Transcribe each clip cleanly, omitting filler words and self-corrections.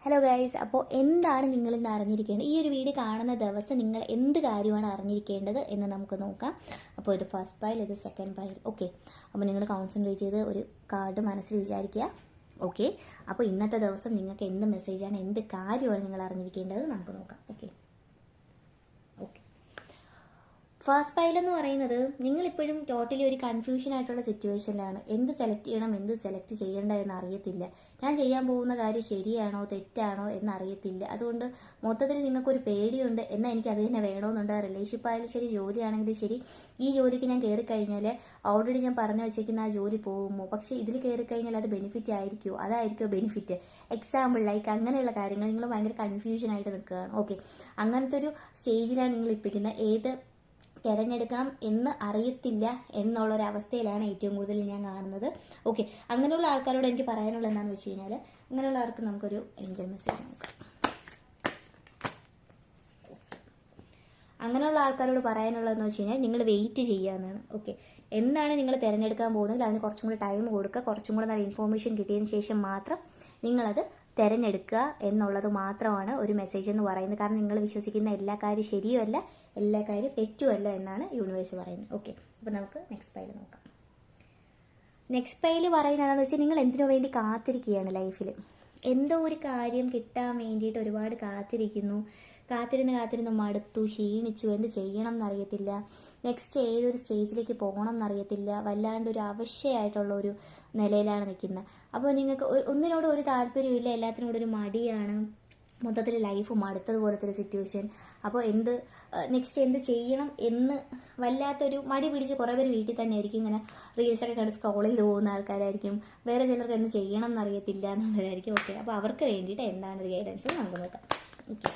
Hello guys, അപ്പോൾ എന്താണ് നിങ്ങൾ ഇന്ന് അറിഞ്ഞിരിക്കേണ്ടത്? ഈ ഒരു വീഡിയോ കാണുന്ന ദിവസം നിങ്ങൾ എന്ത് കാര്യമാണ് അറിഞ്ഞിരിക്കേണ്ടത് എന്ന് നമുക്ക് നോക്കാം. അപ്പോൾ ഇത് ഫസ്റ്റ് പൈൽ, ഇത് സെക്കൻഡ് പൈൽ. ഓക്കെ, അപ്പോൾ നിങ്ങൾ കോൺസെൻട്രേറ്റ് ചെയ്ത് ഒരു കാർഡ് മനസ്സിൽ വിചാരിക്കുക. ഓക്കെ, അപ്പോൾ ഇന്നത്തെ ദിവസം നിങ്ങൾക്ക് എന്ത് മെസ്സേജാണ്, എന്ത് കാര്യമാണ് നിങ്ങൾ അറിഞ്ഞിരിക്കേണ്ടത് നമുക്ക് നോക്കാം. ഓക്കെ, ഫസ്റ്റ് പൈൽ എന്ന് പറയുന്നത് നിങ്ങളിപ്പോഴും ടോട്ടലി ഒരു കൺഫ്യൂഷൻ ആയിട്ടുള്ള സിറ്റുവേഷനിലാണ്. എന്ത് സെലക്ട് ചെയ്യണം, എന്ത് സെലക്ട് ചെയ്യേണ്ട എന്ന് അറിയത്തില്ല. ഞാൻ ചെയ്യാൻ പോകുന്ന കാര്യം ശരിയാണോ തെറ്റാണോ എന്നറിയത്തില്ല. അതുകൊണ്ട് മൊത്തത്തിൽ നിങ്ങൾക്കൊരു പേടിയുണ്ട്. എന്നാൽ എനിക്ക് അത് തന്നെ വേണമെന്നുണ്ട്. റിലേഷൻഷിപ്പ് ആയാലും ശരി, ജോലിയാണെങ്കിലും ശരി, ഈ ജോലിക്ക് ഞാൻ കയറി കഴിഞ്ഞാൽ ഓൾറെഡി ഞാൻ പറഞ്ഞു വെച്ചേക്കുന്ന ആ ജോലി പോകുമോ, പക്ഷേ ഇതിൽ കയറി കഴിഞ്ഞാൽ അത് ബെനിഫിറ്റ് ആയിരിക്കുമോ, അതായിരിക്കുമോ ബെനിഫിറ്റ്. എക്സാമ്പിൾ ലൈക്ക് അങ്ങനെയുള്ള കാര്യങ്ങൾ നിങ്ങൾ ഭയങ്കര കൺഫ്യൂഷൻ ആയിട്ട് നിൽക്കുകയാണ്. ഓക്കെ, അങ്ങനത്തെ ഒരു സ്റ്റേജിലാണ് നിങ്ങൾ ഇപ്പിക്കുന്നത്. ഏത് തിരഞ്ഞെടുക്കണം എന്ന് അറിയത്തില്ല എന്നുള്ളൊരവസ്ഥയിലാണ് ഏറ്റവും കൂടുതൽ ഞാൻ കാണുന്നത്. ഓക്കെ, അങ്ങനെയുള്ള ആൾക്കാരോട് എനിക്ക് പറയാനുള്ളത് എന്താണെന്ന് വെച്ച് കഴിഞ്ഞാൽ, അങ്ങനെയുള്ള ആൾക്ക് നമുക്കൊരു ഏഞ്ചൽ മെസ്സേജ് നോക്കാം. അങ്ങനെയുള്ള ആൾക്കാരോട് പറയാനുള്ളതെന്ന് വെച്ച് കഴിഞ്ഞാൽ നിങ്ങൾ വെയിറ്റ് ചെയ്യുക എന്നാണ്. ഓക്കെ, എന്താണ് നിങ്ങൾ തിരഞ്ഞെടുക്കാൻ പോകുന്നത് അതിന് കുറച്ചും കൂടി ടൈം കൊടുക്കുക. കുറച്ചും കൂടെ നല്ല ഇൻഫോർമേഷൻ കിട്ടിയതിന് ശേഷം മാത്രം നിങ്ങളത് തിരഞ്ഞെടുക്കുക എന്നുള്ളത് മാത്രമാണ് ഒരു മെസ്സേജ് എന്ന് പറയുന്നത്. കാരണം നിങ്ങൾ വിശ്വസിക്കുന്ന എല്ലാ കാര്യം ശരിയുമല്ല, എല്ലാ കാര്യം തെറ്റുമല്ല എന്നാണ് യൂണിവേഴ്സ് പറയുന്നത്. ഓക്കെ, അപ്പോൾ നമുക്ക് നെക്സ്റ്റ് പൈൽ നോക്കാം. നെക്സ്റ്റ് പൈൽ പറയുന്നത് എന്താണെന്ന് വെച്ചാൽ, നിങ്ങൾ എന്തിനു വേണ്ടി കാത്തിരിക്കുകയാണ് ലൈഫിൽ. എന്തോ ഒരു കാര്യം കിട്ടാൻ വേണ്ടിയിട്ട് ഒരുപാട് കാത്തിരുന്ന് മടുത്തു, ക്ഷീണിച്ചു, എന്ത് ചെയ്യണം എന്നറിയത്തില്ല, നെക്സ്റ്റ് ഏതൊരു സ്റ്റേജിലേക്ക് പോകണം എന്നറിയത്തില്ല, വല്ലാണ്ട് ഒരു അവശ്യമായിട്ടുള്ള ഒരു നിലയിലാണ് നിൽക്കുന്നത്. അപ്പോൾ നിങ്ങൾക്ക് ഒന്നിനോട് ഒരു താല്പര്യമില്ല, എല്ലാത്തിനോടും ഒരു മടിയാണ്, മൊത്തത്തിൽ ലൈഫ് മടുത്തതുപോലത്തെ ഒരു സിറ്റുവേഷൻ. അപ്പോൾ നെക്സ്റ്റ് എന്ത് ചെയ്യണം എന്ന് വല്ലാത്തൊരു മടി പിടിച്ച് കുറേ പേര് വീട്ടിൽ തന്നെ ആയിരിക്കും, ഇങ്ങനെ റീൽസൊക്കെ കണ്ട് സ്ക്രോൾ ചെയ്ത് പോകുന്ന ആൾക്കാരായിരിക്കും. വേറെ ചിലർക്ക് എന്ത് ചെയ്യണം എന്നറിയത്തില്ല എന്നുള്ളതായിരിക്കും. ഓക്കെ, അപ്പോൾ അവർക്ക് വേണ്ടിയിട്ട് എന്താണ് ഒരു ഗൈഡൻസ് നമുക്ക് നോക്കാം. ഓക്കെ,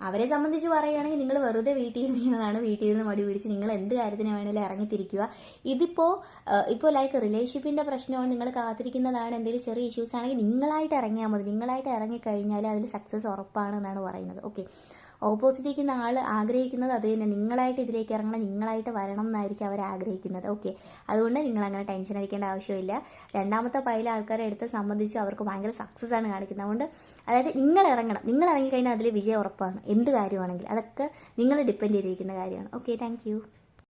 അവരെ സംബന്ധിച്ച് പറയുകയാണെങ്കിൽ നിങ്ങൾ വെറുതെ വീട്ടിൽ ഇരിക്കുന്നതാണ്. വീട്ടിൽ നിന്ന് മടി പിടിച്ച് നിങ്ങൾ എന്ത് കാര്യത്തിന് വേണമെങ്കിലും ഇറങ്ങിത്തിരിക്കുക. ഇപ്പോൾ ലൈക്ക് റിലേഷൻഷിപ്പിൻ്റെ പ്രശ്നമാണ്, നിങ്ങൾ കാത്തിരിക്കുന്നതാണ്, എന്തെങ്കിലും ചെറിയ ഇഷ്യൂസ് ആണെങ്കിൽ നിങ്ങളായിട്ട് ഇറങ്ങിയാൽ മതി. നിങ്ങളായിട്ട് ഇറങ്ങിക്കഴിഞ്ഞാൽ അതിൽ സക്സസ് ഉറപ്പാണ് എന്നാണ് പറയുന്നത്. ഓക്കെ, ഓപ്പോസിറ്റ് ഇരിക്കുന്ന ആൾ ആഗ്രഹിക്കുന്നത് അത് തന്നെ, നിങ്ങളായിട്ട് ഇതിലേക്ക് ഇറങ്ങണം, നിങ്ങളായിട്ട് വരണം എന്നായിരിക്കും അവർ ആഗ്രഹിക്കുന്നത്. ഓക്കെ, അതുകൊണ്ട് നിങ്ങൾ അങ്ങനെ ടെൻഷൻ അടിക്കേണ്ട ആവശ്യമില്ല. രണ്ടാമത്തെ പൈല ആൾക്കാരെ എടുത്ത് സംബന്ധിച്ച് അവർക്ക് ഭയങ്കര സക്സസ് ആണ് കാണിക്കുന്നത്. അതുകൊണ്ട് അതായത് നിങ്ങൾ ഇറങ്ങിക്കഴിഞ്ഞാൽ അതിൽ വിജയം ഉറപ്പാണ്. എന്ത് കാര്യമാണെങ്കിൽ അതൊക്കെ നിങ്ങൾ ഡിപ്പെൻഡ് ചെയ്തിരിക്കുന്ന കാര്യമാണ്. Okay, thank